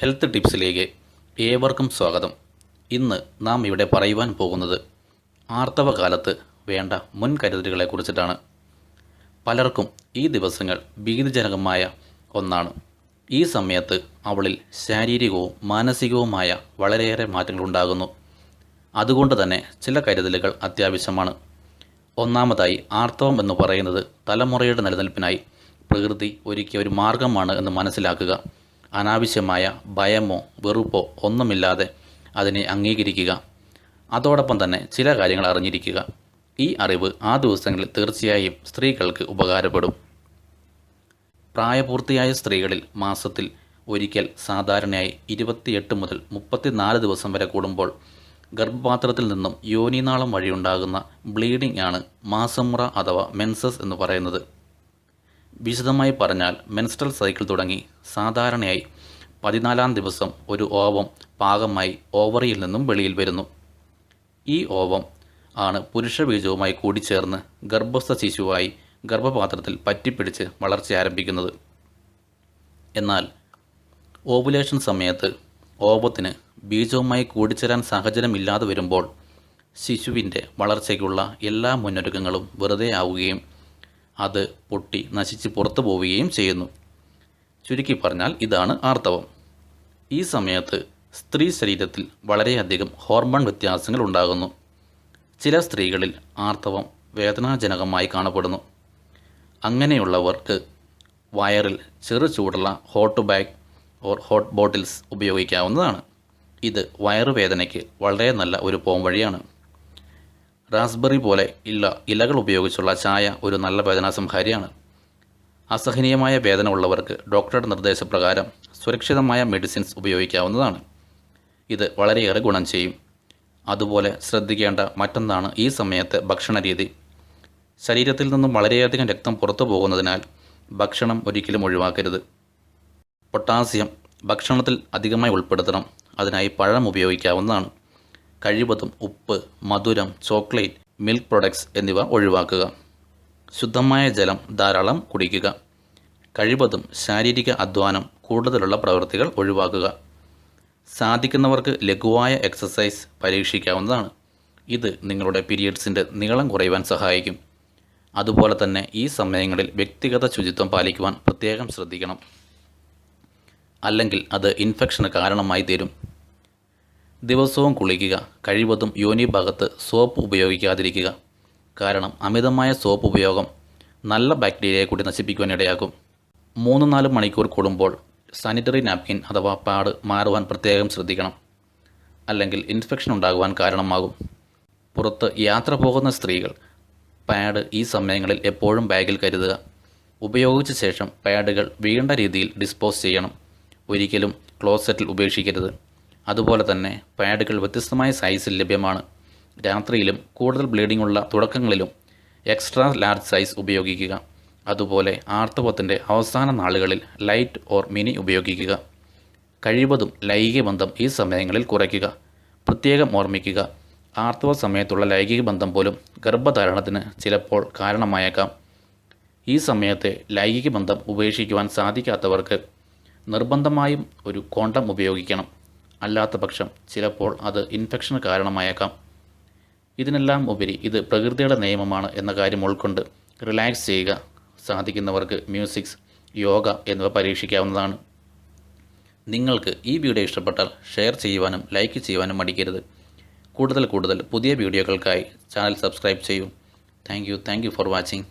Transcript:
Health ടിപ്സിലേക്ക് ഏവർക്കും സ്വാഗതം. ഇന്ന് നാം ഇവിടെ പറയുവാൻ പോകുന്നത് ആർത്തവകാലത്ത് വേണ്ട മുൻകരുതലുകളെക്കുറിച്ചിട്ടാണ്. പലർക്കും ഈ ദിവസങ്ങൾ ഭീതിജനകമായ ഒന്നാണ്. ഈ സമയത്ത് അവളിൽ ശാരീരികവും മാനസികവുമായ വളരെയേറെ മാറ്റങ്ങളുണ്ടാകുന്നു. അതുകൊണ്ട് തന്നെ ചില കരുതലുകൾ അത്യാവശ്യമാണ്. ഒന്നാമതായി, ആർത്തവം എന്ന് പറയുന്നത് തലമുറയുടെ നിലനിൽപ്പിനായി പ്രകൃതി ഒരുക്കിയ ഒരു മാർഗമാണ് എന്ന് മനസ്സിലാക്കുക. അനാവശ്യമായ ഭയമോ വെറുപ്പോ ഒന്നുമില്ലാതെ അതിനെ അംഗീകരിക്കുക. അതോടൊപ്പം തന്നെ ചില കാര്യങ്ങൾ അറിഞ്ഞിരിക്കുക. ഈ അറിവ് ആ ദിവസങ്ങളിൽ തീർച്ചയായും സ്ത്രീകൾക്ക് ഉപകാരപ്പെടും. പ്രായപൂർത്തിയായ സ്ത്രീകളിൽ മാസത്തിൽ ഒരിക്കൽ, സാധാരണയായി 28 മുതൽ 34 ദിവസം വരെ കൂടുമ്പോൾ ഗർഭപാത്രത്തിൽ നിന്നും യോനിനാളം വഴിയുണ്ടാകുന്ന ബ്ലീഡിംഗ് ആണ് മാസമുറ അഥവാ മെൻസസ് എന്ന് പറയുന്നത്. വിശദമായി പറഞ്ഞാൽ, മെൻസ്ട്രൽ സൈക്കിൾ തുടങ്ങി സാധാരണയായി 14-ാം ദിവസം ഒരു ഓവം പാകമായി ഓവറിയിൽ നിന്നും വെളിയിൽ വരുന്നു. ഈ ഓവം ആണ് പുരുഷബീജവുമായി കൂടിച്ചേർന്ന് ഗർഭസ്ഥ ശിശുവായി ഗർഭപാത്രത്തിൽ പറ്റിപ്പിടിച്ച് വളർച്ച ആരംഭിക്കുന്നത്. എന്നാൽ ഓവുലേഷൻ സമയത്ത് ഓവത്തിന് ബീജവുമായി കൂടിച്ചേരാൻ സാഹചര്യമില്ലാതെ വരുമ്പോൾ ശിശുവിൻ്റെ വളർച്ചയ്ക്കുള്ള എല്ലാ മുന്നൊരുക്കങ്ങളും വെറുതെ ആവുകയും അത് പൊട്ടി നശിച്ച് പുറത്തു പോവുകയും ചെയ്യുന്നു. ചുരുക്കി പറഞ്ഞാൽ ഇതാണ് ആർത്തവം. ഈ സമയത്ത് സ്ത്രീ ശരീരത്തിൽ വളരെയധികം ഹോർമോൺ വ്യത്യാസങ്ങൾ ഉണ്ടാകുന്നു. ചില സ്ത്രീകളിൽ ആർത്തവം വേദനാജനകമായി കാണപ്പെടുന്നു. അങ്ങനെയുള്ളവർക്ക് വയറിൽ ചെറു ചൂടുള്ള ഹോട്ട് ബാഗ് ഹോട്ട് ബോട്ടിൽസ് ഉപയോഗിക്കാവുന്നതാണ്. ഇത് വയറുവേദനയ്ക്ക് വളരെ നല്ല ഒരു പോംവഴിയാണ്. റാസ്ബെറി പോലെ ഇലകൾ ഉപയോഗിച്ചുള്ള ചായ ഒരു നല്ല വേദനാസംഹാരിയാണ്. അസഹനീയമായ വേദന ഉള്ളവർക്ക് ഡോക്ടറുടെ നിർദ്ദേശപ്രകാരം സുരക്ഷിതമായ മെഡിസിൻസ് ഉപയോഗിക്കാവുന്നതാണ്. ഇത് വളരെയേറെ ഗുണം ചെയ്യും. അതുപോലെ ശ്രദ്ധിക്കേണ്ട മറ്റൊന്നാണ് ഈ സമയത്തെ ഭക്ഷണരീതി. ശരീരത്തിൽ നിന്നും വളരെയധികം രക്തം പുറത്തു പോകുന്നതിനാൽ ഭക്ഷണം ഒരിക്കലും ഒഴിവാക്കരുത്. പൊട്ടാസ്യം ഭക്ഷണത്തിൽ അധികമായി ഉൾപ്പെടുത്തണം. അതിനായി പഴം ഉപയോഗിക്കാവുന്നതാണ്. കഴിവതും ഉപ്പ്, മധുരം, ചോക്ലേറ്റ്, മിൽക്ക് പ്രൊഡക്ട്സ് എന്നിവ ഒഴിവാക്കുക. ശുദ്ധമായ ജലം ധാരാളം കുടിക്കുക. കഴിവതും ശാരീരിക അധ്വാനം കൂടുതലുള്ള പ്രവൃത്തികൾ ഒഴിവാക്കുക. സാധിക്കുന്നവർക്ക് ലഘുവായ എക്സസൈസ് പരീക്ഷിക്കാവുന്നതാണ്. ഇത് നിങ്ങളുടെ പീരിയഡ്സിൻ്റെ നീളം കുറയുവാൻ സഹായിക്കും. അതുപോലെ തന്നെ ഈ സമയങ്ങളിൽ വ്യക്തിഗത ശുചിത്വം പാലിക്കുവാൻ പ്രത്യേകം ശ്രദ്ധിക്കണം. അല്ലെങ്കിൽ അത് ഇൻഫെക്ഷന് കാരണമായി തീരും. ദിവസവും കുളിക്കുക. കഴിവതും യോനി ഭാഗത്ത് സോപ്പ് ഉപയോഗിക്കാതിരിക്കുക. കാരണം അമിതമായ സോപ്പ് ഉപയോഗം നല്ല ബാക്ടീരിയയെ കൂടി നശിപ്പിക്കുവാൻ ഇടയാക്കും. 3-4 മണിക്കൂർ കൂടുമ്പോൾ സാനിറ്ററി നാപ്കിൻ അഥവാ പാഡ് മാറുവാൻ പ്രത്യേകം ശ്രദ്ധിക്കണം. അല്ലെങ്കിൽ ഇൻഫെക്ഷൻ ഉണ്ടാകുവാൻ കാരണമാകും. പുറത്ത് യാത്ര പോകുന്ന സ്ത്രീകൾ പാഡ് ഈ സമയങ്ങളിൽ എപ്പോഴും ബാഗിൽ കരുതുക. ഉപയോഗിച്ച ശേഷം പാഡുകൾ വേണ്ട രീതിയിൽ ഡിസ്പോസ് ചെയ്യണം. ഒരിക്കലും ക്ലോസറ്റിൽ ഉപേക്ഷിക്കരുത്. അതുപോലെ തന്നെ പാഡുകൾ വ്യത്യസ്തമായ സൈസിൽ ലഭ്യമാണ്. രാത്രിയിലും കൂടുതൽ ബ്ലീഡിംഗ് ഉള്ള തുടക്കങ്ങളിലും എക്സ്ട്രാ ലാർജ് സൈസ് ഉപയോഗിക്കുക. അതുപോലെ ആർത്തവത്തിൻ്റെ അവസാന നാളുകളിൽ ലൈറ്റ് ഓർ മിനി ഉപയോഗിക്കുക. കഴിവതും ലൈംഗിക ബന്ധം ഈ സമയങ്ങളിൽ കുറയ്ക്കുക. പ്രത്യേകം ഓർമ്മിക്കുക, ആർത്തവ സമയത്തുള്ള ലൈംഗിക ബന്ധം പോലും ഗർഭധാരണത്തിന് ചിലപ്പോൾ കാരണമായേക്കാം. ഈ സമയത്തെ ലൈംഗിക ബന്ധം ഉപേക്ഷിക്കുവാൻ സാധിക്കാത്തവർക്ക് നിർബന്ധമായും ഒരു കോണ്ടം ഉപയോഗിക്കണം. അല്ലാത്ത പക്ഷം ചിലപ്പോൾ അത് ഇൻഫെക്ഷന് കാരണമായേക്കാം. ഇതിനെല്ലാം ഉപരി ഇത് പ്രകൃതിയുടെ നിയമമാണ് എന്ന കാര്യം ഉൾക്കൊണ്ട് റിലാക്സ് ചെയ്യുക. സാധിക്കുന്നവർക്ക് മ്യൂസിക്സ്, യോഗ എന്നിവ പരീക്ഷിക്കാവുന്നതാണ്. നിങ്ങൾക്ക് ഈ വീഡിയോ ഇഷ്ടപ്പെട്ടാൽ ഷെയർ ചെയ്യുവാനും ലൈക്ക് ചെയ്യുവാനും മടിക്കരുത്. കൂടുതൽ പുതിയ വീഡിയോകൾക്കായി ചാനൽ സബ്സ്ക്രൈബ് ചെയ്യൂ. Thank you for watching.